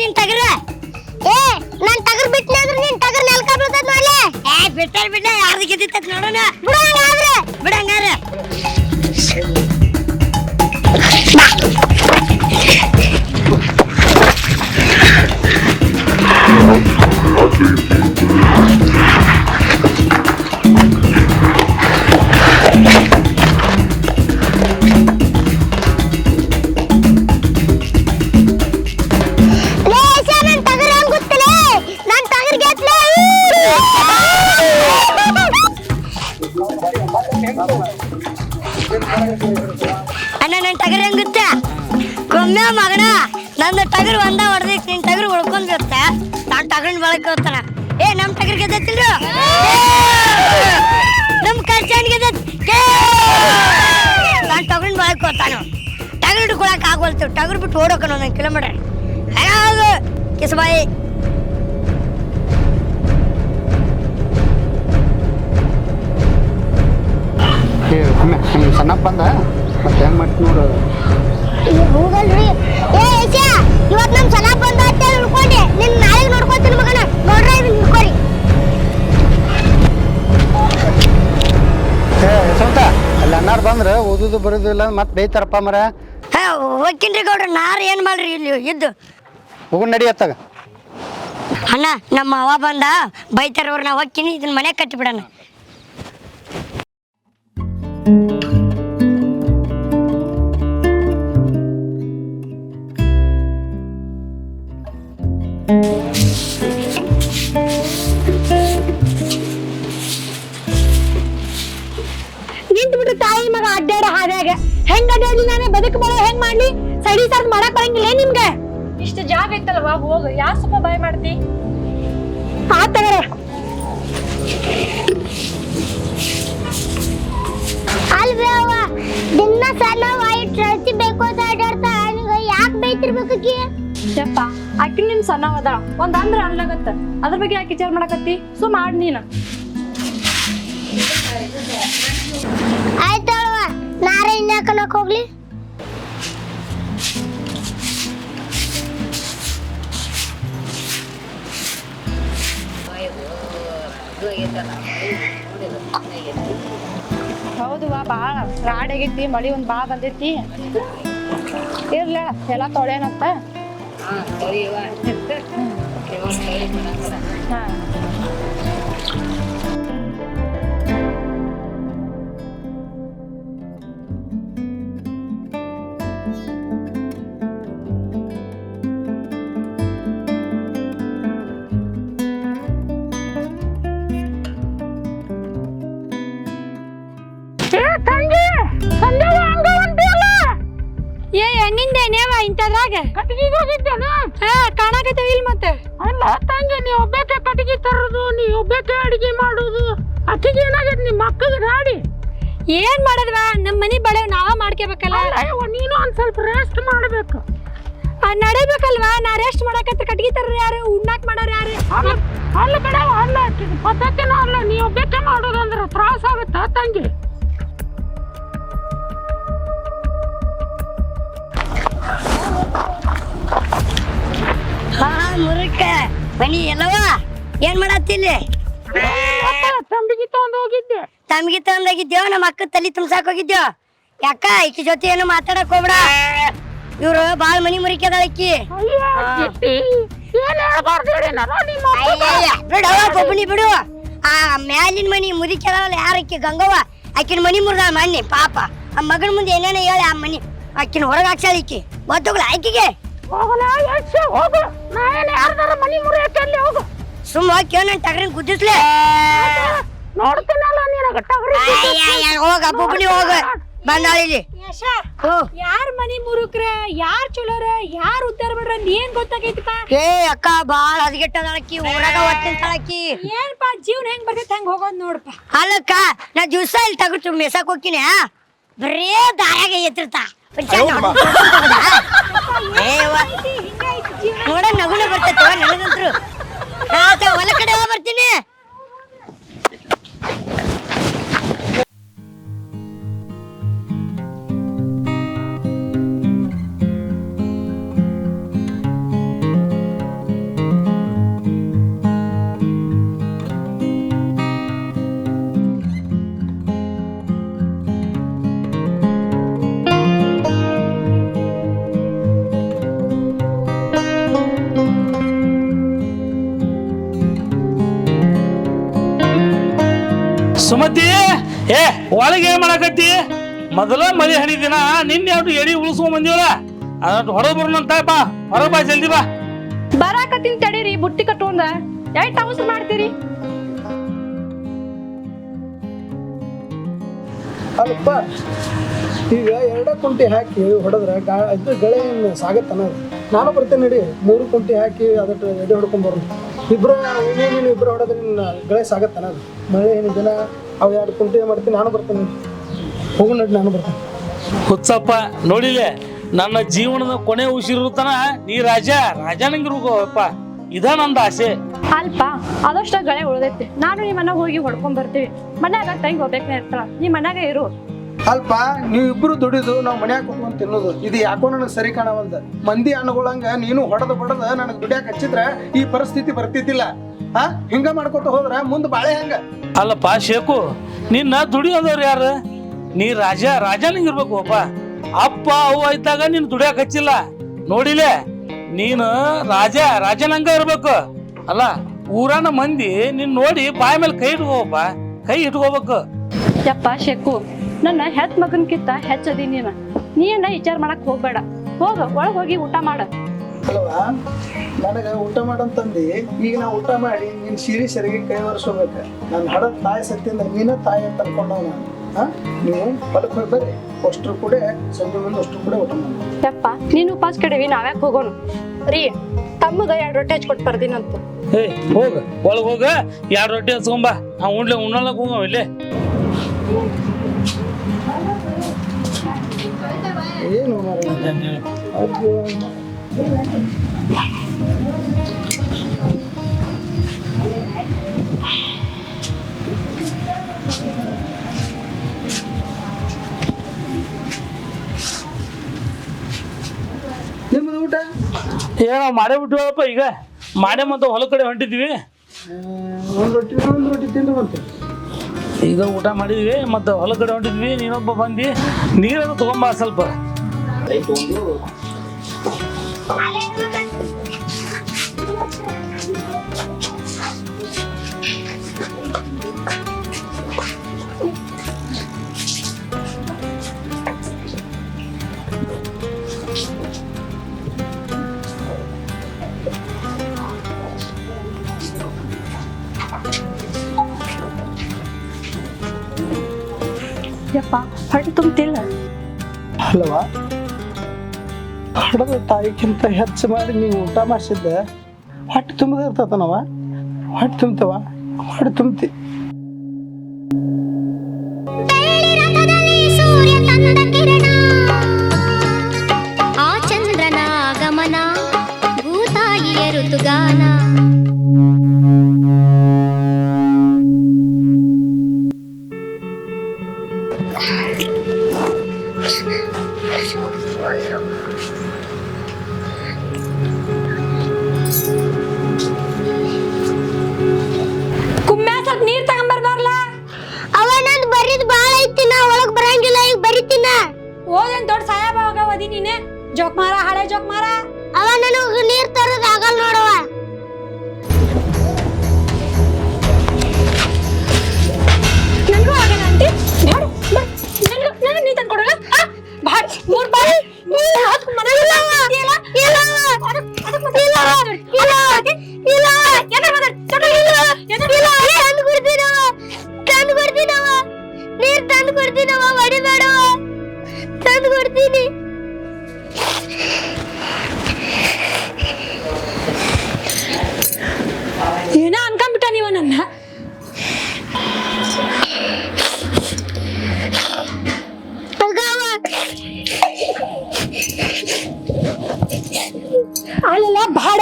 ನಿನ್ ಟಗರ ಏ ನಾನ್ ಟಗರ್ ಬಿಟ್ನೆ ಅಂದ್ರೆ ನಿನ್ ಟಗರ್ ನೆಲಕ ಬೀಳ್ತದ ನೋಡ್ಲೆ ಏ ಬಿಟ್ಟ ಯಾರ್ದು ಗೆದ್ದಿತ್ತ ನೋಡೋಣ ಬಿಡಂಗಾದ್ರೆ ಅಣ್ಣ ನನ್ ಟಗರ್ ಹೆಂಗುತ್ತ ಕೊಮ್ಮೆ ಮಗನ ನಂದು ಟಗರ್ ಒಂದ ಹೊಡೆದಿಕ್ ನಿನ್ ಟಗರ್ ಉಳ್ಕೊಂಡ್ಬಿಡುತ್ತ ನಾನ್ ಟಗರಿನ ಬಳಕೆ ಹೋಗ್ತಾನ ಏ ನಮ್ ಟಗರ್ ಗೆದ್ದಿಲ್ಲ ನಮ್ ಕರ್ಚನ್ ನಾನ್ ಟಗರಿನ ಬಳಕೆ ಹೋಗ್ತಾನ ಟಗರ್ ಹಿಡ್ಕೊಳಕ್ ಆಗೋಲ್ತು ಟಗರ್ ಬಿಟ್ಟು ಓಡೋಕ 1 ಕಿಲೋಮೀಟರ್ ಕಿಸಬಾಯಿ ಸಣ್ಣಪ್ಪ ಬಂದ ಮತ್ತೆ ಹೆಂಗ್ ಮಾಡ್ತಿ ನೋಡು ಹೋಗಲ್ರಿ ಏ ಏಷಾ ಇವತ್ತು ನಮ್ ಸಣ್ಣಪ್ಪ ಬಂದ ಅಂತ ಹೇಳ್ಕೊಂಡೆ ನಿನ್ನ ನಾಳೆ ನೋಡ್ಕೊತೀನಿ ಮಗನ ನೋಡ್ರಿ ಇದನ್ನ ಹಿಡ್ಕೊರಿ ಏ ಯಶವಂತ ಅಲ್ಲಿ ಅನ್ನಾರು ಬಂದ್ರೆ ಓದುದು ಬರೋದಿಲ್ಲ ಮತ್ತೆ ಬೈತಾರಪ್ಪ ಮರ ಹೋಗ್ತೀನ್ರಿ ಗೌಡ್ರ ನಾರು ಏನು ಮಾಡ್ರಿ ಇಲ್ಲಿ ಇದ್ದು ಹೋಗು ನಡಿಯತ್ತಾಗ ಅಣ್ಣ ನಮ್ಮ ಅವ್ವ ಬಂದ ಬೈತಾರವ್ರು ನಾ ಹೋಗ್ತೀನಿ ಇದನ್ನ ಮನೆ ಕಟ್ಟಿಬಿಡಣ ನಿಂತ್ಬಿಟ್ಟು ತಾಯಿ ಮಗ ಅಡ್ಡಾಡ ಹಾದ್ಯಾಗ ಹೆಂಗ್ ಅಡ್ಡಾಡ್ಲಿ ನಾನೇ ಬದುಕಬಾರ ಹೆಂಗ್ ಮಾಡ್ಲಿ ಸಡಿ ಸರ್ದ್ ಮಾಡಕ್ ಬರಂಗಿಲ್ಲ ನಿಮ್ಗೆ ಇಷ್ಟು ಜಾಗ ಐತಲ್ವಾ ಹೋಗು ಯಾಕೆ ಸ್ವಲ್ಪ ಬಾಯ್ ಮಾಡ್ತಿ ಆತಗರ ಅಲ್ವೇ ಅವ್ವ ದಿನ ಸಣ್ಣ ವೈಟ್ ರತಿ ಬೇಕು ಅಂತ ಅಡ್ಡಾಡ್ತಾ ಯಾಕೆ ಬೈತಿರ್ಬೇಕಿ ಯಪ್ಪ ಅಕ್ಕಿ ನಿನ್ ಸಣ್ಣ ಅದಾಳ ಒಂದ್ ಅಂದ್ರ ಅನ್ಲಾಗತ್ತ ಅದ್ರ ಬಗ್ಗೆ ಯಾಕೆ ವಿಚಾರ ಮಾಡಕತ್ತಿ ಮಾಡ್ ನೀನು ಆಯ್ತಲ್ವ ನಾರೇ ಇನ್ಯಾಕನಕ್ ಹೋಗ್ಲಿ ಹೌದುವಾ ಬಾಳ ರಾಡ್ ಆಗೈತಿ ಮಳಿ ಒಂದ್ ಬಾಳ ಬಂದೈತಿ ಇರ್ಲ ಎಲ್ಲ ತೊಳೆನಂತ ಹಾ ಏ ಹೆಂಗಿಂದೆ ನೇವ ಇಂತದ್ರಾಗ ಕಟ್ಟಿಗೆ ಹೋಗಿದ್ದೇನ ಕಾಣಕತ್ತೇವ ಇಲ್ ಮತ್ತೆ ಅಲ್ಲ ತಂಗಿ ನೀ ಒಬ್ಬಕ್ಕೆ ಕಟ್ಟಿಗೆ ತರೋದು ನೀ ಒಬ್ಬಕ್ಕೆ ಅಡಿಗೆ ಮಾಡೋದು ಅಕ್ಕಿಗೆ ಏನಾಗೈತಿ ನಿಮ್ಮ ಅಕ್ಕಗೆ ರಾಡಿ ಏನ್ ಮಾಡದ್ವಾ ನಮ್ ಮನಿ ಬಳೆ ನಾವ ಮಾಡ್ಕೋಬೇಕಲ್ಲ ನೀನು ಒಂದ್ ಸ್ವಲ್ಪ ರೆಸ್ಟ್ ಮಾಡ್ಬೇಕು ನಡಿಬೇಕಲ್ವಾ ನಾ ರೆಸ್ಟ್ ಮಾಡಕತ್ರ ಕಟ್ಟಿಗೆ ತರ್ರ ಯಾರು ಉಣ್ಣಾಕ್ ಮಾಡೋರು ಯಾರು ಅಲ್ಲ ಬೇಡ ಅಲ್ಲ ಪದ್ಧತಿನ ಅಲ್ಲ ನೀ ಒಬ್ಬಕ್ಕೆ ಮಾಡೋದಂದ್ರ ತ್ರಾಸ ಆಗುತ್ತಾ ತಂಗಿ ಹಾ ಮುರುಕ ಬನ್ನಿ ಎಲ್ಲವ ಏನ್ ಮಾಡತ್ತಿಲ್ಲಿ ತಂಬಿಗೆ ತಗೊಂಡ್ ಹೋಗಿದ್ದೆ ತಮ್ಗಿ ತಂದಾಗಿದ್ದೇವ ನಮ್ಮ ಅಕ್ಕ ತಲಿ ತುಂಬಸಾಕ್ ಹೋಗಿದ್ದೇವ ಯಾಕ ಈಕಿ ಜೊತೆ ಏನು ಮಾತಾಡಕ್ ಹೋಗ್ಬೇಡ ಇವ್ರು ಬಾಳ ಮನಿ ಮುರಿಕೆದಾಳ ಈಕಿ ಬಿಡವ ಬೊಬ್ಬನಿ ಬಿಡು ಆ ಮ್ಯಾಲಿನ ಮನಿ ಮುರಿಕೆದಾವಲ್ಲ ಯಾರಕ್ಕಿ ಗಂಗವ್ವ ಆಕಿನ ಮನಿ ಮುರಿದಾಳ ಮಣ್ಣಿ ಪಾಪ ಆ ಮಗನ ಮುಂದೆ ಏನೇನೋ ಹೇಳಿ ಆ ಮನಿ ಆಕಿನ ಹೊರಗೆ ಹಾಕ್ಸಾಳ ಈಕಿ ಗೊತ್ತೋಗ್ಲ ಆಕಿಗೆ ಹೋಗು ನಾ ಏನ್ ಯಾರ್ದಾರ ಮನಿ ಮುರಿಯಕ್ಕೆ ಅಲ್ಲಿ ಹೋಗು ಸುಮ್ಮ ಹೋಗಿ ನನ್ ಟಗರಿನ ಗುದ್ದಿಸ್ಲೆ ನೋಡ್ತೀನಲ್ಲ ನಿನಗ ಟಗರಿ ಹೋಗ ಬೊಬ್ಬನಿ ಹೋಗ ಬಂದಾಳಿಲಿ ಯಾರ್ ಮನಿ ಮುರುಕ್ರ ಯಾರ್ ಚಲೋರ ಯಾರ್ ಉದ್ದಾರ ಮಾಡ್ರ ಏನ್ ಗೊತ್ತಾಗೈತಿಪ್ಪ ಏ ಅಕ್ಕ ಬಾಳ ಹದಗೆಟ್ಟದಳಕ್ಕಿ ಊರಾಗ ಒತ್ತಿಂತಾಳಕ್ಕಿ ಏನ್ಪ ಜೀವನ ಹೆಂಗ್ ಬರ್ತೈತಿ ಹಂಗ ಹೋಗೋದ್ ನೋಡಪ್ಪ ಅಲ್ಲಕ್ಕ ನಾ ದಿವ್ಸ ಇಲ್ಲಿ ತಗಟ್ಟು ಮೆಸಕ್ ಹೋಗ್ತೀನಿ ಬರೇ ದಾಯಾಗ ಎತ್ತಿರ್ತಾ ನೋಡ ನಗುನ ಬರ್ತೈತಿ ನನಗಂತ್ರು ಹೊಲ ಕಡೆ ಬರ್ತೀನಿ ಸುಮತಿ ಏ ಒಳಗೆ ಏನ್ ಮಾಡಕತ್ತಿ ಮೊದಲ ಮದಿ ಹಣಿ ದಿನ ನಿನ್ನೆ ಅದು ಎಡಿ ಉಳಿಸ್ಕೊಂಡ್ ಬಂದಿವಲ್ಲ ಅದಟ್ಟು ಹೊರಗೆ ಬರೋಣಂತಪ್ಪ ಹೊರಗೆ ಬಾ ಜಲ್ದಿ ಬಾ ಬರಾಕತ್ತೀನಿ ತಡೀರಿ ಬುಟ್ಟಿ ಕಟ್ಟುವಂದ ಎಷ್ಟು ಅವಸರ ಮಾಡ್ತೀರಿ ಅಲ್ಲಪ್ಪ ಈಗ ಎರಡೇ ಕುಂಟಿ ಹಾಕಿ ಹೊಡೆದ್ರೆ ಇದು ಗಳೆ ಏನು ಸಾಗತ್ತನ ನಾನು ಬರ್ತೇನೆ ನಡಿ 3 ಕುಂಟಿ ಹಾಕಿ ಅದಕ್ಕೆ ಎಡೆ ಹೊಡ್ಕೊಂಬರೋದು ನೀನು ಇಬ್ಬರು ಹೊಡೆದ್ರೆ ನಿನ್ನ ಗಳೆ ಸಾಗತ್ತನ ಅದು ಮಳೆ ಏನು ದಿನ ಅವು 2 ಕುಂಟಿ ಮಾಡ್ತೀನಿ ನಾನು ಬರ್ತೇನೆ ಹೋಗು ನಡಿ ನಾನು ಬರ್ತೇನೆ ಹುಚ್ಚಪ್ಪ ನೋಡಿಲೆ ನನ್ನ ಜೀವನದ ಕೊನೆ ಉಸಿರುತನ ನೀ ರಾಜನಂಗಿರ್ಬೇಕಪ್ಪ ಇದ ನಂದ ಆಸೆ ಅಲ್ಪ ಅದಷ್ಟ ಗಳೆ ಉಳ್ದೈತಿ ನಾನು ನಿಮ್ಮ ಮನೆಗೆ ಹೋಗಿ ಹೊಡ್ಕೊಂಡ್ ಬರ್ತೀವಿ ಮನ್ಯಾಗ ತಂಗಿ ಹೋಗ್ಬೇಕೇ ಇರ್ತಾಳ ನೀ ಮನ್ಯಾಗ ಇರು ಅಲ್ಪ ನೀವಿಬ್ರು ದುಡಿದು ನಾವು ಮನ್ಯಾಗ ಕುತ್ಕೊಂಡು ತಿನ್ನೋದು ಇದು ಯಾಕೋ ನನಗೆ ಸರಿ ಕಾಣವಲ್ದ ಮಂದಿ ಅನ್ಗೊಳಂಗ ನೀನು ಹೊಡೆದ ನನಗೆ ದುಡಿಯಾಕ ಹಚ್ಚಿದ್ರ ಈ ಪರಿಸ್ಥಿತಿ ಬರ್ತಿದ್ದಿಲ್ಲ ಹಿಂಗ ಮಾಡ್ಕೊತ ಹೋದ್ರ ಮುಂದೆ ಬಾಳೆ ಹೆಂಗ ಅಲ್ಲಪ್ಪ ಶೇಕು ನಿನ್ನ ದುಡಿಯೋದವ್ರು ಯಾರು ನೀ ರಾಜನಂಗಿರ್ಬೇಕು ಅಪ್ಪ ಅಪ್ಪ ಅವು ಆಯ್ತಾಗ ನೀನ್ ದುಡಿಯಾಕ ಹಚ್ಚಿಲ್ಲ ನೋಡಿಲೆ ನೀನು ರಾಜನಂಗ ಇರ್ಬೇಕು ಅಲ್ಲ ಊರನ ಮಂದಿ ನೀನ್ ನೋಡಿ ಬಾಯ ಮೇಲೆ ಕೈ ಇಟ್ಕೋಬೇಕು ಯಪ್ಪ ಶೆಕ್ಕು ನನ್ನ ಹೆತ್ ಮಗನ್ಕಿಂತ ಹೆಚ್ಚದಿ ನೀನ ವಿಚಾರ ಮಾಡಕ್ ಹೋಗ್ಬೇಡ ಹೋಗ ಒಳಗ್ ಹೋಗಿ ಊಟ ಮಾಡ ಅಲ್ವಾ ನನಗೆ ಊಟ ಮಾಡಂತಂದು ಈಗ ನಾ ಊಟ ಮಾಡಿ ನಿನ್ ಸರಿಗೆ ಕೈ ಒರೆಸ್ಕೋಬೇಕ ನಾನು ಹಡದ ತಾಯಿ ಸತ್ತಿಂದ ನೀನ ತಾಯಿ ಅಂತ ಅನ್ಕೊಂಡವ್ ನೀವು ಹೊಲಕ್ಕೆ ಹೋಗಿ ಬರ್ರಿ ಅಷ್ಟ್ರು ಕೂಡ ಸಂಜೆ ಮುಂದೆ ಅಷ್ಟ್ರು ಕೂಡ ಊಟ ಮಾಡಿ ಯಪ್ಪ ನೀನು ಉಪಾಸ ಕಡೆವಿ ನಾವ್ಯಾಕೆ ಹೋಗೋಣ ರೀ ತಮ್ಮಗ 2 ರೊಟ್ಟಿ ಹಚ್ಕೊಟ್ಟು ಬರ್ದಿನಂತ ಏ ಹೋಗ ಒಳಗ್ ಹೋಗ 2 ರೊಟ್ಟಿ ಹಚ್ಕೊಂಬ ಉಣ್ಣಲಕ್ ಹೋಗವ ಇಲ್ಲೇ ಏನು ನಿಮ್ಮದು ಊಟ ಏನೋ ಮಾಡೇ ಬಿಟ್ಟಿವಪ್ಪ ಈಗ ಮಾಡೇ ಮತ್ತೆ ಹೊಲ ಕಡೆ ಹೊಂಟಿದ್ವಿ ಒಂದು ರೊಟ್ಟಿ ತಿಂದು ಬಂತು ಈಗ ಊಟ ಮಾಡಿದ್ವಿ ಮತ್ತೆ ಹೊಲ ಕಡೆ ಹೊಂಟಿದ್ವಿ ನೀನೊಬ್ಬ ಬಂದಿ ನೀರನ್ನು ತಗೊಂಬ ಸ್ವಲ್ಪ ಯಪ್ಪ ಹೊಟ್ಟೆ ತುಂಬ್ತಿಲ್ಲ ಅಲ್ವಾ ಹಡದ ತಾಯಿಗಿಂತ ಹೆಚ್ಚು ಮಾಡಿ ನೀವು ಊಟ ಮಾಡಿಸಿದ್ದೆ ಹೊಟ್ಟೆ ತುಂಬದೇ ಇರ್ತತನವ ಹೊಟ್ಟೆ ತುಂಬ್ತವ ಹೊಟ್ಟೆ ತುಂಬ್ತಿ ಆ ಚಂದ್ರನ ಗಮನ ಭೂತಾಯಿಯ ಋತುಗಾನ ಕುಮ್ಮೆ ಸ್ವಲ್ಪ ನೀರ್ ತಗೊಂಬರ್ಬಾರ್ಲ ಅವ ನಂದು ಬರೀದ್ ಬಾಳ ಐತಿ ನಾ ಒಳಗ್ ಬರಂಗಿಲ್ಲ ಈಗ ಬರಿತೀನ ಓದೇನ್ ದೊಡ್ಡ ಸಾಹೇಬ ಹೋಗವದಿ ನೀನೆ ಜೋಕ್ ಮಾರ ಹಳೆ ಜೋಕ್ ಮಾರ ಅವ ನನಗ ನೀರ್ ತರೋದ್ ಆಗಲ್ಲ ನೋಡವ ನನಗೂ ಆಗಲ್ಲ ಆಂಟಿ ಬಾಡು ನನಗೆ ನೀ ತಂದು ಕೊಡಲ್ಲ ಬಾಡ್ 3 ಬಾರಿ 3 ಹಾಕು ಮನೆಗೆ ಇಲ್ಲ ಇಲ್ಲ ತಂದು ಕೊಡ್ತೀನವ ನೀರ್ ತಂದು ಕೊಡ್ತೀನವ ಹೊಡಿಬೇಡವ ತಂದು ಕೊಡ್ತೀನಿ ಏನ ಅನ್ಕೊಂಡ್ಬಿಟ್ಟ ನೀವ ನನ್ನ ಅಲ್ಲ ಬಾಡ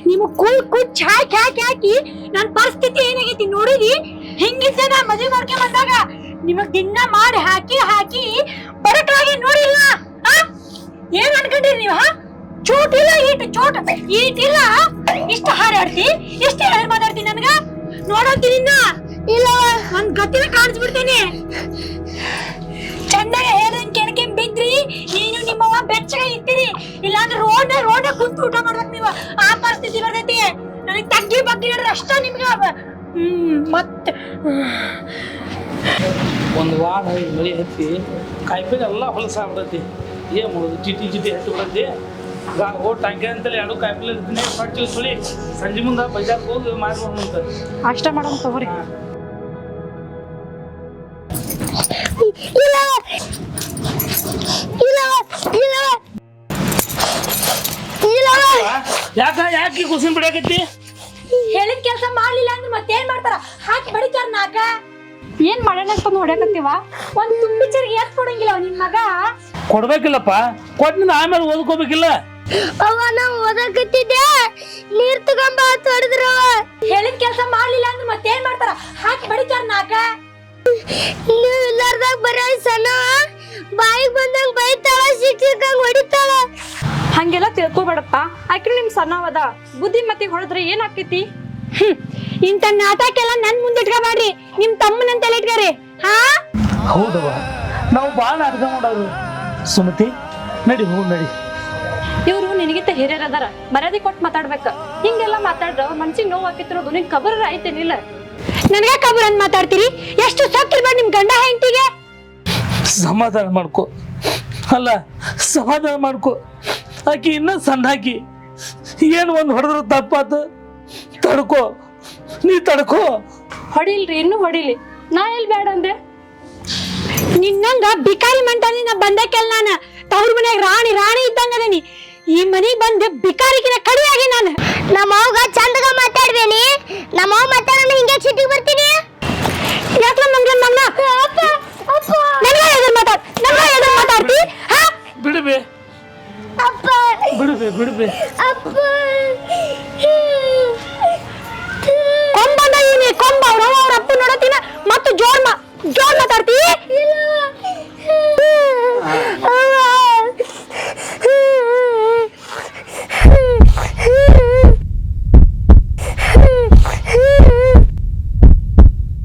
ನಿಮ್ಮ ಕೂಳ್ ಚಾಯ್ ಹಾಕಿ ನನ್ನ ಪರಿಸ್ಥಿತಿ ಏನಾಗೈತಿ ನೋಡಿದಿ ಹಿಂಗಿದ್ದೆ ನಾ ಮದುವೆ ಮಾಡ್ಕೊಂಡ್ ಬಂದಾಗ ನಿಮಗ್ ದಿನ ಮಾಡಿ ಹಾಕಿ ಬಡಕಲಾಗಿ ನೋಡಿಲ್ಲ ಏನ್ ಅನ್ಕೊಂಡಿರಿ ನೀವು ಚೋಟ್ ಇಲ್ಲ ಈಟಿಲ್ಲ ಇಷ್ಟ ಹಾರಾಡ್ತಿ ಇಷ್ಟ ಹೇಳಿ ಮಾತಾಡ್ತಿ ನನ್ಗ ನೋಡಂತೀನಿ ಇಲ್ಲ ಒಂದ್ ಗತಿನ ಕಾಣಿಸ್ಬಿಡ್ತೀನಿ ಚಂದಾಗ ಹೇಳ್ದಂಗ್ ಕೆಣಕೆ ಬಿದ್ರಿ ನೀನು ನಿಮ್ಮವ್ವ ಬೆಚ್ಚಗ ಇರ್ತೀರಿ ಇಲ್ಲಾಂದ್ರೆ ರೋಡ್ ಕುಂತು ಊಟ ಮಾಡ್ಬೇಕು ನೀವು ಆ ಪರಿಸ್ಥಿತಿ ಬರ್ತೈತಿ ನನಗೆ ತಗ್ಗಿ ಬಗ್ಗೆ ಅಷ್ಟ ನಿಮ್ಗೆ ಮತ್ತೆ ಒಂದು ವಾರ ಮಳೆ ಹತ್ತಿ ಕಾಯಿಪಲ್ಲೆ ಎಲ್ಲ ಹೊಲಸಾಗ್ಬಿಡತಿ ಏನು ಮಾಡೋದು ಚಿಟಿ ಹತ್ತಿ ಬಿಡತಿ ಹೋಗಿ ಟ್ಯಾಂಕೆ ಅಂತೇಳಿ ಎರಡು ಕಾಯಿಪಲ್ಲೆ ಇರ್ತೀನಿ ಮಾಡ್ತೀವಿ ಸುಳಿ ಸಂಜೆ ಮುಂದೆ ಬಜಾರ್ಗೆ ಹೋಗಿ ಮಾರ್ಕೊಂತ ಅಷ್ಟ ಮಾಡೋಣ ತಗೋರಿ. ಯಾಕೆ ಕುಸಿನ್ ಬಿಡಾಕತ್ತಿ ಹೇಳಿದ ಕೆಲಸ ಮಾಡ್ಲಿಲ್ಲ ಅಂದ್ರೆ ಮತ್ತೇನ್ ಮಾಡ್ತಾರ? ಹಾಕಿ ಬಡಿತಾರ ನಾಕ. ಏನ್ ಮಾಡೋಣ ಅಂತ ಹೊಡ್ಯಾಕತ್ತೀವ? ಒಂದ್ ತುಂಬಿ ಚರಿಗೆ ಎತ್ ಕೊಡಂಗಿಲ್ಲ ನಿನ್ ಮಗ. ಕೊಡ್ಬೇಕಿಲ್ಲಪ್ಪ, ಕೊಟ್ಟಿನ ಆಮೇಲೆ ಓದ್ಕೋಬೇಕಿಲ್ಲ. ಅವ್ವ ನಾವು ಓದಕತ್ತಿದ್ದೆ ನೀರ್ ತಗೊಂಬ ಹೊಡೆದ್ರವ. ಹೇಳಿದ ಕೆಲಸ ಮಾಡ್ಲಿಲ್ಲ ಅಂದ್ರೆ ಮತ್ತೇನ್ ಮಾಡ್ತಾರ? ಹಾಕಿ ಬಡಿತಾರ ನಾಕ. ನೀವು ಇಲ್ಲಾರ್ದಾಗ ಬರೀ ಸಣ್ಣ ಬಾಯಿಗೆ ಬಂದಂಗ ಬೈತಾಳ, ಶಿಕ್ಷಕಂಗ್ ಹೊಡಿತಾಳ. ಹಂಗೆಲ್ಲ ತಿಳ್ಕೊಬೇಡಪ್ಪ. ಆಕೆ ನಿಮ್ ಸಣ್ಣವದ ಬುದ್ಧಿ ಮತ್ತಿಗೆ ಹೊಡೆದ್ರೆ ಏನಾಗ್ತೈತಿ? ಇಂಥ ನಾಟಕ ಎಲ್ಲ ನನ್ ಮುಂದೆ ಇಟ್ಕೋಬೇಡ್ರಿ, ನಿಮ್ ತಮ್ಮನಂತೆಲ್ಲ ಇಟ್ಕೋರಿ. ಹಾ ಹೌದವ, ನಾವು ಭಾಳ ನಾಟಕ ಮಾಡೋರು. ಸುಮತಿ ನಡಿ, ಹೋಗಿ ನಡಿ. ಇವ್ರು ನಿನಗಿಂತ ಹಿರಿಯರ್ ಅದಾರ, ಮರ್ಯಾದೆ ಕೊಟ್ಟು ಮಾತಾಡ್ಬೇಕ. ಹಿಂಗೆಲ್ಲ ಮಾತಾಡ್ರ ಮನ್ಸಿಗೆ ನೋವು ಹಾಕಿತ್ತಿರೋದು ನಿನ್ ಕಬರ್ ಐತೇನಿಲ್ಲ? ನನಗೆ ಕಬರ್ ಅಂತ ಮಾತಾಡ್ತೀರಿ? ಎಷ್ಟು ಸೊಕ್ಕಿರ್ಬೇಡ ನಿಮ್ ಗಂಡ ಹೆಂಡತಿಗೆ. ಸಮಾಧಾನ ಮಾಡ್ಕೊ, ಅಲ್ಲ ಸಮಾಧಾನ ಮಾಡ್ಕೊ. ಆಕಿ ಇನ್ನ ಸಣ್ಣ ಹಾಕಿ ಏನು ಒಂದು ಹೊಡೆದ್ರು ತಪ್ಪಾತು. ತಡ್ಕೋ, ನೀ ತಡ್ಕೋ. ಹೊಡಿಲ್ರಿ, ಇನ್ನು ಹೊಡಿಲಿ. ನಾ ಎಲ್ಲಿ ಬೇಡ ಅಂದೆ? ನಿನ್ನಂಗ ಬಿಕಾರಿ ಮಂಟಾನಿ ನಾ ಬಂದಕ್ಕೆಲ್ಲ ನಾನು ತವ್ರ ಮನ್ಯಾಗ ರಾಣಿ ರಾಣಿ ಇದ್ದಂಗ ಅದೀನಿ. ಈ ಮನೆಗೆ ಬಂದು ಬಿಕಾರಿಗಿನ ಕಡಿಯಾಗಿ ನಾನು. ನಮ್ಮ ಅವ್ಗ ಚಂದಗ ಮಾತಾಡ್ಬೇನಿ. ನಮ್ಮ ಅವ್ವ ಮಾತಾಡೋಣ ಹಿಂಗೆ ಸಿಟಿಗೆ ಬರ್ತೀನಿ. ಯಾಕೆ ಮಂಗ್ಲ ಮಗ್ನ ನನಗ ಎದುರು ಮಾತಾಡ್ತಿ? ಹಾ ಬಿಡ್ಬೇ ಅಪ್ಪ ಬಿಡ್ಬೇ ಅಪ್ಪ ಕೊಂಬಂದ ಇವನಿ ಕೊಂಬ ಅವ್ರ ಅಪ್ಪ ನೋಡತಿನ ಮತ್ತು ಜೋರ್ ಮಾತಾಡ್ತಿ?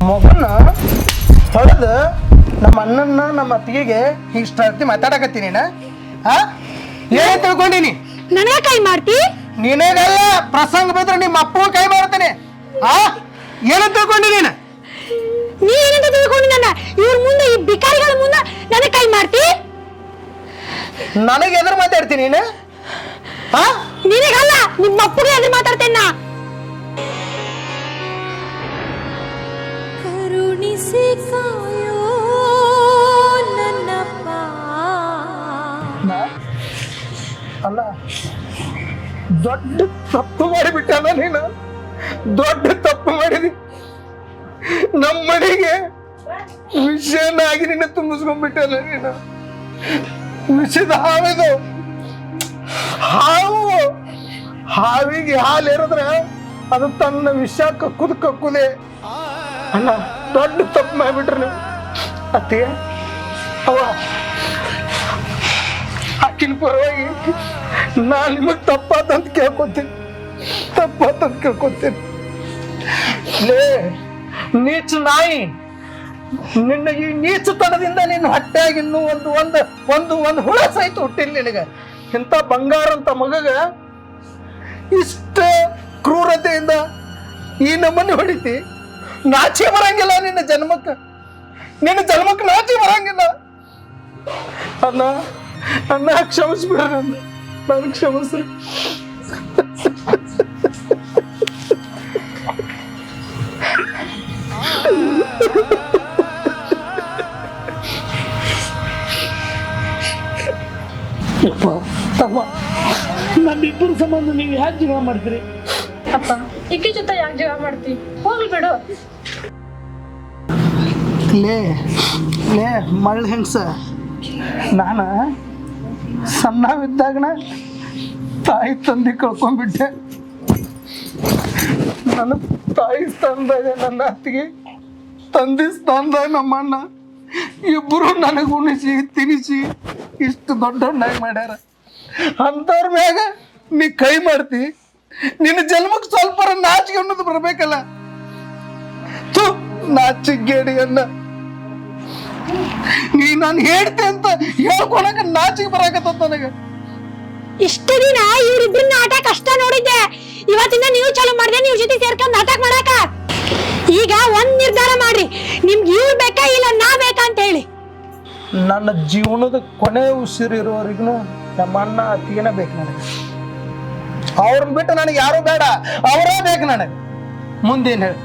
ಮಗನ್ನ ಹೊಡೆದು ನಮ್ಮ ಅಣ್ಣನ ನಮ್ಮ ಅತ್ತಿಗೆಗೆ ಇಷ್ಟ ಮಾತಾಡಕತ್ತೀನಿ ನೀನು. ಹಾ ಏನ್ ತಿಳ್ಕೊಂಡಿನಿ? ನನಗ ಕೈ ಮಾಡ್ತಿ? ನಿನಗಲ್ಲ, ಪ್ರಸಂಗ ಬಿದ್ರೆ ನಿಮ್ಮ ಅಪ್ಪಗೂ ಕೈ ಮಾಡ್ತೇನೆ. ಹಾ ಏನು ತಿಳ್ಕೊಂಡಿ ನೀನು? ನೀ ಏನಂತ ತಿಳ್ಕೊಂಡು ನನ್ನ ಇವ್ರ ಮುಂದೆ, ಈ ಬಿಕಾರಿಗಳ ಮುಂದೆ ನನಗೆ ಕೈ ಮಾಡ್ತಿ? ನನಗೆ ಎದುರು ಮಾತಾಡ್ತೀನಿ ನೀನು? ಹಾ ನಿನಗಲ್ಲ, ನಿಮ್ಮ ಅಪ್ಪಗೆ ಎದುರು ಮಾತಾಡ್ತೇನೆ ನಾ. ಕರುಣಿಸಿ ಕಾಯೋ ನನ್ನಪ್ಪ. ಅಲ್ಲ, ದೊಡ್ಡ ತಪ್ಪು ಮಾಡಿಬಿಟ್ಟಲ್ಲ ನೀನು. ದೊಡ್ಡ ತಪ್ಪು ಮಾಡಿದಿ. ನಮ್ಮ ಮನೆಗೆ ವಿಷಯನಾಗಿ ನಿನ್ನ ತುಂಬಿಸ್ಕೊಂಡ್ಬಿಟ್ಟಲ್ಲ ನೀನು. ವಿಷಯದ ಹಾವಿದು. ಹಾವಿಗೆ ಹಾಲು ಏರಿದ್ರೆ ಅದು ತನ್ನ ವಿಷ ಕಕ್ಕುದೇ. ಅಲ್ಲ, ದೊಡ್ಡ ತಪ್ಪು ಮಾಡಿಬಿಟ್ರೆ ನೀವು. ಅತ್ತೆ ಅವ ಆಕಿನ ಪರವಾಗಿ ನಾನು ನಿಮಗೆ ತಪ್ಪಾತಂತ ಕೇಳ್ಕೊತೀನಿ. ಲೇ ನೀಚ ನಾಯಿ, ನಿನ್ನ ಈ ನೀಚತನದಿಂದ ನಿನ್ನ ಹೊಟ್ಟೆಯಾಗಿ ಇನ್ನೂ ಒಂದು ಹುಳ ಸಹಿತ ಹುಟ್ಟಿಲ್ಲ ನಿನಗೆ. ಇಂಥ ಬಂಗಾರ ಅಂತ ಮಗಗ ಇಷ್ಟ ಕ್ರೂರತೆಯಿಂದ ಈ ನಮ್ಮನ್ನು ಹೊಡಿತಿ. ನಾಚಿ ಬರಂಗಿಲ್ಲ ನಿನ್ನ ಜನ್ಮಕ್ಕೆ ನಾಚಿ ಬರಂಗಿಲ್ಲ. ಅನ್ನ ಕ್ಷಮಿಸ್ಬಿಡ, ನಾನು ಕ್ಷಮಿಸ್ರಿ. ತಮ್ಮ, ನಮ್ಮಿಬ್ಬರ ಸಂಬಂಧ ನೀವು ಯಾಕೆ ಜೀವ ಮಾಡ್ತೀರಿ? ಅಪ್ಪ, ಇಕ್ಕಿ ಜೊತೆ ಯಾಕೆ ಜೀವ ಮಾಡ್ತಿ? ಹೋಗ್ಲಿ ಬಿಡು. ಲೇ ಮಳ್ಳ ಹೆಂಗ್ಸ, ನಾನು ಸಣ್ಣವಿದ್ದಾಗನ ತಾಯಿ ತಂದೆ ಕಳ್ಕೊಂಡ್ಬಿಟ್ಟೆ. ನನ್ನ ತಾಯಿ ಸ್ಥಾನದಾಗ ನನ್ನ ಅತ್ತಿಗೆ, ತಂದೆ ಸ್ಥಾನದಾಗ ನಮ್ಮ ಅಣ್ಣ, ಇಬ್ಬರು ನನಗೆ ಉಣಿಸಿ ತಿನಿಸಿ ಇಷ್ಟು ದೊಡ್ಡವನ್ನಾಗಿ ಮಾಡ್ಯಾರ. ಅಂಥವ್ರ ಮ್ಯಾಗ ನೀ ಕೈ ಮಾಡ್ತಿ? ನಿನ್ನ ಜನ್ಮಕ್ಕೆ ಸ್ವಲ್ಪ ನಾಚಿಕೆ ಅನ್ನೋದು ಬರ್ಬೇಕಲ್ಲ. ನಾಚಿಗೇಡಿ ಅನ್ನ ನೀ ನಾನು ಹೇಳ್ತೆ ಅಂತ ಹೇಳ್ಕೊಳಕ ನಾಚಿಗೆ ಬರಾಕತ್ತ ನನಗೆ. ಇಷ್ಟು ದಿನ ಇವ್ರಿಬ್ರು ನಾಟಕ ಅಷ್ಟ ನೋಡಿದ್ದೆ. ಇವತ್ತಿಂದ ನೀವು ಚಾಲು ಮಾಡಿದೆ, ನೀವು ಜೊತೆ ಸೇರ್ಕೊಂಡು ನಾಟಕ ಮಾಡಾಕ. ಈಗ ಒಂದ್ ನಿರ್ಧಾರ ಮಾಡ್ರಿ, ನಿಮ್ಗೆ ಇವ್ರು ಬೇಕಾ ಇಲ್ಲ ನಾ ಬೇಕಾ ಅಂತ ಹೇಳಿ. ನನ್ನ ಜೀವನದ ಕೊನೆ ಉಸಿರು ಇರೋವರೆಗೂ ನಮ್ಮ ಅಣ್ಣ ಅತ್ತಿಗೆನ ಬೇಕು ನನಗೆ. ಅವ್ರನ್ನ ಬಿಟ್ಟು ನನಗೆ ಯಾರು ಬೇಡ, ಅವರೇ ಬೇಕು ನನಗೆ. ಮುಂದೇನು ಹೇಳಿ?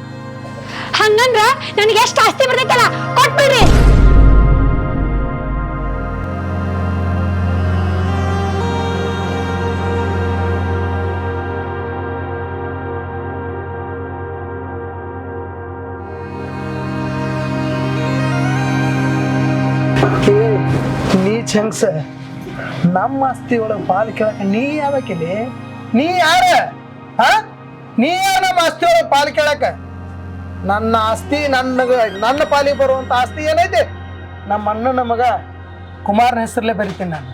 ಹಂಗಂದ್ರ ನನಗೆ ಎಷ್ಟು ಆಸ್ತಿ ಬರ್ತೈತಲ್ಲ ಕೊಟ್ಬಿಡ್ರಿ. ನೀಚ್ ಹೆಂಗ್ಸ, ನಮ್ಮ ಆಸ್ತಿ ಒಳಗೆ ಪಾಲು ಕೇಳಕ್ಕೆ ನೀ ಯಾವಕಿಲಿ? ನೀ ಯಾರ? ನೀ ಯಾರ ನಮ್ಮ ಆಸ್ತಿ ಒಳಗೆ ಪಾಲು ಕೇಳಕ? ನನ್ನ ಆಸ್ತಿ ನನ್ನ ಪಾಲಿಗೆ ಬರುವಂತ ಆಸ್ತಿ ಏನೈತಿ? ನಮ್ಮ ಅಣ್ಣನ ಮಗ ಕುಮಾರನ ಹೆಸರಲ್ಲೇ ಬರಿತೀನಿ ನಾನು.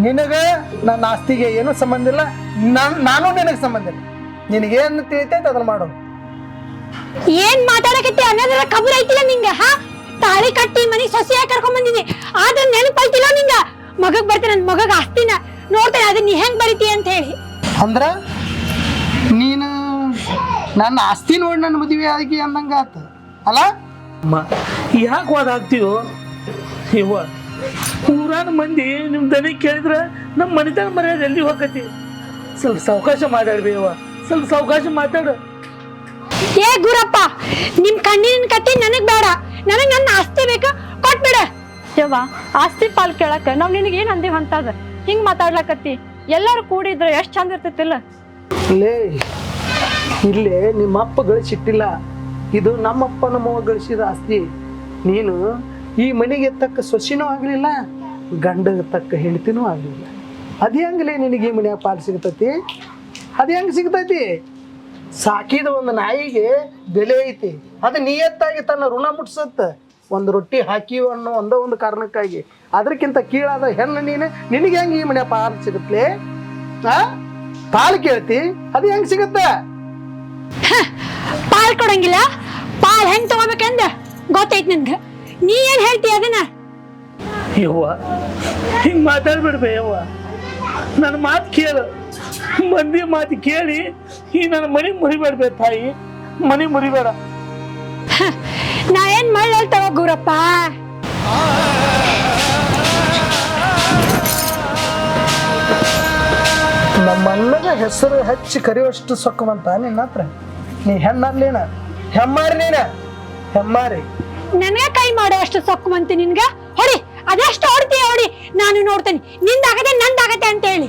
ನಿನಗ ನನ್ನ ಆಸ್ತಿಗೆ ಏನೂ ಸಂಬಂಧ ಇಲ್ಲ, ನಾನು ನಿನಗೆ ಸಂಬಂಧ ಇಲ್ಲ. ನಿನಗೇನು ತಿಳಿತೈತೆ ಅದನ್ನ ಮಾಡು. ಏನ್ ಮಾತಾಡಕತ್ತಿ ಅನ್ನೋದ್ರ ಖಬರ್ ಐತಿಲ್ಲ ನಿಂಗ? ತಾಳಿ ಕಟ್ಟಿ ಮನಿ ಸೊಸೆಯಾಗಿ ಕರ್ಕೊಂಡ್ ಬಂದಿನಿ, ಆದ್ರೆ ನೆನಪೈತಿಲ್ಲ ನಿಂಗ? ಮಗಗ್ ಬರ್ತೀನಿ, ನನ್ ಮಗಗ್ ಆಸ್ತಿನ ನೋಡ್ತೇನೆ, ಅದನ್ನ ನೀ ಹೆಂಗ್ ಬರಿತಿ ಅಂತ ಹೇಳಿ. ಅಂದ್ರ ನೀನು ನನ್ನ ಆಸ್ತಿ ನೋಡಿ ನನ್ನ ಮದುವೆ ಆಗಿ ಅನ್ನಂಗ ಆತ ಅಲ್ಲ? ಯಾಕೆ ವಾದ ಆಗ್ತೀವೋ ಇವ? ಊರಾನ ಮಂದಿ ನಿಮ್ಮ ದನಿ ಕೇಳಿದ್ರೆ ನಮ್ಮ ಮನಿತನ ಮರ್ಯಾದೆ ಎಲ್ಲಿ ಹೋಗತಿ? ಸ್ವಲ್ಪ ಸಾವಕಾಶ ಮಾತಾಡ್ಬೇವ, ಸ್ವಲ್ಪ ಸಾವಕಾಶ ಮಾತಾಡು. ಏ ಗುರಪ್ಪ, ನಿಮ್ ಕಣ್ಣಿನ ಕತ್ತಿ ನನಗ್ ಬೇಡ, ನನಗ್ ನನ್ನ ಆಸ್ತಿ ಬೇಕಾ, ಕೊಟ್ಬಿಡ. ಯವ್ವ, ಆಸ್ತಿ ಪಾಲ್ ಕೇಳಕ ನಾವ್ ನಿನಗೆ ಏನ್ ಅಂದಿವ್ ಅಂತದ ಹಿಂಗ್ ಮಾತಾಡ್ಲಕತ್ತಿ? ಎಲ್ಲಾರು ಕೂಡಿದ್ರೆ ಎಷ್ಟ್ ಚಂದ ಇರ್ತೈತಿಲ್ಲ. ಲೇ, ಇಲ್ಲೇ ನಿಮ್ಮಪ್ಪ ಗಳಿಸಿಟ್ಟಿಲ್ಲ, ಇದು ನಮ್ಮಪ್ಪನ ಮಗ ಗಳಿಸಿದ ಆಸ್ತಿ. ನೀನು ಈ ಮನೆಗೆ ತಕ್ಕ ಸೊಸಿನೂ ಆಗ್ಲಿಲ್ಲ, ಗಂಡಗೆ ತಕ್ಕ ಹೆಂಡತಿನೂ ಆಗ್ಲಿಲ್ಲ. ಅದೇ ಹಂಗಲೇ ನಿನಗೆ ಈ ಮನ್ಯಾಗ ಪಾಲು ಸಿಗ್ತೈತಿ? ಅದೇ ಹೆಂಗೆ ಸಿಗ್ತೈತಿ? ಸಾಕಿದ ಒಂದು ನಾಯಿಗೆ ಬೆಲೆ ಐತಿ, ಅದು ನಿಯತ್ತಾಗಿ ತನ್ನ ಋಣ ಮುಟ್ಸತ್ತ. ಒಂದು ರೊಟ್ಟಿ ಹಾಕಿ ಅನ್ನೋ ಒಂದು ಕಾರಣಕ್ಕಾಗಿ ಅದಕ್ಕಿಂತ ಕೀಳಾದ ಹೆಣ್ಣು ನಿನಗೆ ಹೆಂಗೆ ಈ ಮನ್ಯಾಗ ಪಾಲು ಸಿಗತ್ಲೆ? ಪಾಲು ಕೇಳ್ತಿ, ಅದು ಹೆಂಗೆ ಸಿಗತ್ತ? ಪಾಲ್ ಕೊಡಂಗಿಲ್ಲ, ಪಾಲ್ ಹೆಂಗ್ ತಗೋಬೇಕಂದ ಗೊತ್ತೈತಿ ನಿನ್ಗ. ನೀ ಏನ್ ಹೇಳ್ತಿ ಅದನ್ನ? ಯವ್ವ, ಹಿಂಗ್ ಮಾತಾಡ್ಬಿಡ್ಬೇ ಯವ್ವ. ನನ್ನ ಮಾತು ಕೇಳು, ಮಂದಿ ಮಾತು ಕೇಳಿ ಈ ನನ್ನ ಮನೆ ಮುರಿಬೇಡ್ಬೇ ತಾಯಿ, ಮನೆ ಮುರಿಬೇಡ. ನಾ ಏನ್ ಮಾಡ್ತವ ಗುರಪ್ಪ? ನಮ್ಮ ಅಣ್ಣನ ಹೆಸರು ಹಚ್ಚಿ ಕರೆಯುವಷ್ಟು ಸೊಕ್ಕವಂತ ನಿನ್ನ ಹತ್ರ? ನೀ ಹೆಣ್ಣರ್ಲೇನ? ಹೆಮ್ಮಾರಿ ನೀನ, ಹೆಮ್ಮಾರಿ. ನನಗೆ ಕೈ ಮಾಡೋ ಅಷ್ಟು ಸೊಕ್ಕವಂತಿ ನಿನ್ಗ? ಹೊಡಿ, ಅದೆಷ್ಟು ಹೊಡ್ತೀಯ ಹೊಡಿ, ನಾನು ನೋಡ್ತೇನೆ ನಿಂದಾಗತ್ತೆ ನಂದಾಗತ್ತೆ ಅಂತ ಹೇಳಿ.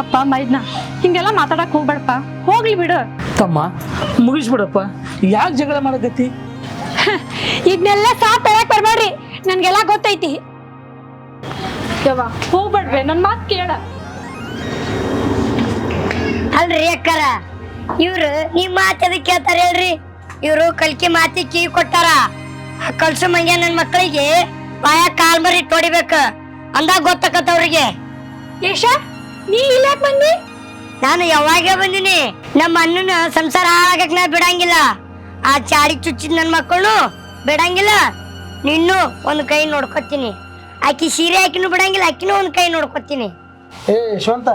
ಅಪ್ಪ ಮೈದ್ನ ಹಿಂಗೆಲ್ಲ ಮಾತಾಡಕ್ ಹೋಗ್ಬೇಡಪ್ಪ, ಹೋಗ್ಲಿ ಬಿಡು. ತಮ್ಮ ಮುಗಿಸ್ಬಿಡಪ್ಪ, ಯಾಕೆ ಜಗಳ ಮಾಡಕತ್ತಿ? ಇದನ್ನೆಲ್ಲ ಸಾಥ್ ತರಕ್ ಬರ್ಬೇಡ್ರಿ, ನನ್ಗೆಲ್ಲ ಗೊತ್ತೈತಿ. ಯವ್ವ ಹೋಗ್ಬೇಡ್ವೆ, ನನ್ ಮಾತ್ ಕೇಳ. ಅಲ್ರಿ ಅಕ್ಕರ, ಇವ್ರು ನಿಮ್ ಮಾತು ಎದಕ್ ಕೇಳ್ತಾರ ಹೇಳ್ರಿ? ಇವ್ರು ಕಲ್ಕಿ ಮಾತಿ ಕಿವಿ ಕೊಟ್ಟಾರ. ಆ ಕಲ್ಸು ಮಂಗ್ಯ ನನ್ ಮಕ್ಕಳಿಗೆ ಬಾಯ ಕಾಲ್ ಮರಿ ತೊಡಿಬೇಕ ಅಂದಾಗ ಗೊತ್ತಾಕತ್ತವ್ರಿಗೆ. ಯಶ, ನೀ ಇಲ್ಲಾಕ್ ಬಂದಿ? ನಾನು ಯಾವಾಗ ಬಂದಿನಿ? ನಮ್ಮ ಅಣ್ಣನ ಸಂಸಾರ ಹಾಳಾಗಕ್ ನಾ ಬಿಡಂಗಿಲ್ಲ. ಆ ಚಾಡಿ ಚುಚ್ಚಿದ ನನ್ ಮಕ್ಕಳು ಬಿಡಂಗಿಲ್ಲ. ನಿನ್ನೂ ಒಂದ್ ಕೈ ನೋಡ್ಕೊತೀನಿ, ಆಕಿ ಸೀರೆ ಆಕಿನೂ ಬಿಡಂಗಿಲ್ಲ, ಆಕಿನೂ ಒಂದ್ ಕೈ ನೋಡ್ಕೊತೀನಿ. ಏ ಯಶವಂತ,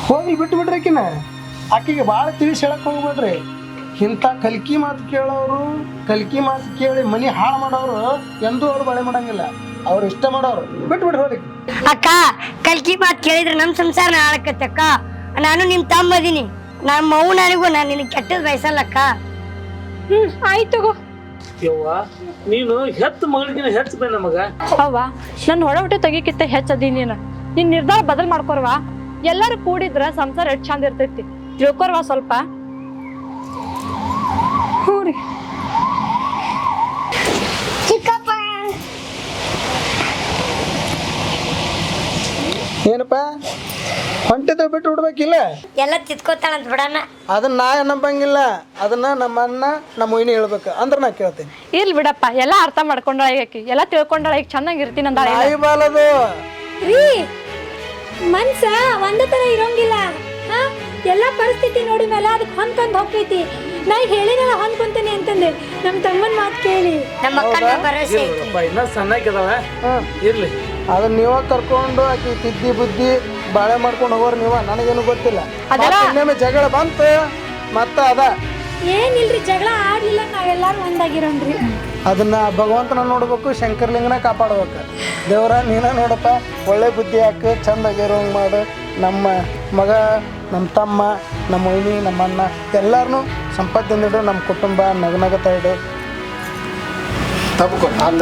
ಹೋಗಿ ಬಿಟ್ಟು ಬಿಡ್ರಿ ಆಕಿನ. ಆಕಿಗೆ ಭಾಳ ತಿಳಿಸಿ ಹೇಳಕ್ ಹೋಗ್ಬೇಡ್ರಿ. ಇಂಥ ಕಲ್ಕಿ ಮಾತು ಕೇಳೋರು, ಕಲ್ಕಿ ಮಾತು ಕೇಳಿ ಮನಿ ಹಾಳು ಮಾಡೋರು ಎಂದೂ ಅವ್ರು ಬಳೆ ಮಾಡಂಗಿಲ್ಲ. ಅವ್ರು ಇಷ್ಟ ಮಾಡೋರು ಬಿಟ್ಟು ಬಿಡ್ರಿ ಹೋಗಿ. ಅಕ್ಕ, ಕಲ್ಕಿ ಮಾತು ಕೇಳಿದ್ರೆ ನಮ್ ಸಂಸಾರ ಹಾಳಾಕತ್ತೆ ಅಕ್ಕ. ನಾನು ನಿಮ್ ತಮ್ಮ ಅದೀನಿ, ನಮ್ಮ ಮೌ ನನಗೂ ನಾನು ನಿನಗೆ ಕೆಟ್ಟದ್ ಬಯಸಲ್ಲಕ್ಕ. ಆಯ್ತು. ಯವ್ವ, ನೀನು ಹೆತ್ತ ಮಗಳಿಗಿನ ಹೆಚ್ಚ ಬೇ ನಮಗ. ಅವ್ವ, ನನ್ ಹೊಡ ಹೊಟ್ಟೆ ತೆಗಿಕಿತ್ತ ಹೆಚ್ಚದಿ ನೀನು. ನಿನ್ ನಿರ್ಧಾರ ಬದಲ್ ಮಾಡ್ಕೊರ್ವಾ. ಎಲ್ಲಾರು ಕೂಡಿದ್ರ ಸಂಸಾರ ಎಷ್ಟ್ ಚಂದ ಇರ್ತೈತಿ, ತಿಳ್ಕೊರ್ವಾ ಸ್ವಲ್ಪ. ಹೂರಿ ಚಿಕ್ಕಪ್ಪ, ಏನಪ್ಪ ಹೊಂಟಿದ್ರೆ ಬಿಟ್ಟು ಬಿಡ್ಬೇಕಿಲ್ಲ? ಎಲ್ಲ ತಿತ್ಕೋತಾಳಂತ ಬಿಡಣ್ಣ. ಅದನ್ನ ನಾ ನಂಬಂಗಿಲ್ಲ, ಅದನ್ನ ನಮ್ಮ ಅಣ್ಣ ನಮ್ಮ ಮೊಯ್ನಿ ಹೇಳ್ಬೇಕು ಅಂದ್ರೆ ನಾ ಕೇಳ್ತೀನಿ. ಇರ್ಲಿ ಬಿಡಪ್ಪ, ಎಲ್ಲಾ ಅರ್ಥ ಮಾಡ್ಕೊಂಡ್ರ ಆಕಿ, ಎಲ್ಲಾ ತಿಳ್ಕೊಂಡ್ರ ಈಗ ಚೆನ್ನಾಗಿ ಇರ್ತೀನಿ ಅಂದಾಳೆ. ನಾಯಿ ಬಾಲದು ರೀ, ಮನ್ಸ ಒಂದೇ ತರ ಇರೋಂಗಿಲ್ಲ. ಎಲ್ಲಾ ಪರಿಸ್ಥಿತಿ ನೋಡಿ ಮೇಲೆ ಅದಕ್ಕೆ ಹೊಂದ್ಕೊಂಡ್ ಹೋಗ್ತೈತಿ. ನಾ ಹೇಳಿನಲ್ಲ ಹೊಂದ್ಕೊಂತೀನಿ ಅಂತಂದೆ, ನಮ್ ತಮ್ಮನ್ ಮಾತು ಕೇಳಿ. ನಮ್ಮ ಅಕ್ಕನ ಭರವಸೆ ಐತಿ. ಇನ್ನ ಸಣ್ಣಕ್ಕಿದಾವ, ಇರ್ಲಿ. ಅದನ್ನ ನೀವ ಕರ್ಕೊಂಡು ಆಕಿ ತಿದ್ದಿ ಬುದ್ಧಿ ಬಾಳೆ ಮಾಡ್ಕೊಂಡು ಹೋಗೋರು ನೀವ, ನನಗೇನು ಗೊತ್ತಿಲ್ಲ. ಅದೆಲ್ಲ- ಇನ್ನೊಮ್ಮೆ ಜಗಳ ಬಂತು ಮತ್ತ ಅದ ಏನಿಲ್ರಿ ಜಗಳ ಆಡ್ಲಿಲ್ಲ ನಾವೆಲ್ಲಾರು ಒಂದಾಗಿರೋಣ್ರಿ. ಅದನ್ನ ಭಗವಂತನ ನೋಡ್ಬೇಕು, ಶಂಕರ್ಲಿಂಗನ ಕಾಪಾಡ್ಬೇಕು. ದೇವ್ರ ನೀನ ನೋಡಪ್ಪ, ಒಳ್ಳೆ ಬುದ್ಧಿ ಹಾಕು, ಚಂದಾಗಿರೋಂಗೆ ಮಾಡು. ನಮ್ಮ ಮಗ, ನಮ್ಮ ತಮ್ಮ, ನಮ್ಮ ವೈನಿ, ನಮ್ಮ ಅಣ್ಣ ಎಲ್ಲರನ್ನೂ ಸಂಪತ್ತಿನಿಡು, ನಮ್ಮ ಕುಟುಂಬ ನಗನಗತಾ ಇಡು. ತಪ್ಕೊ ಅಲ್ಲ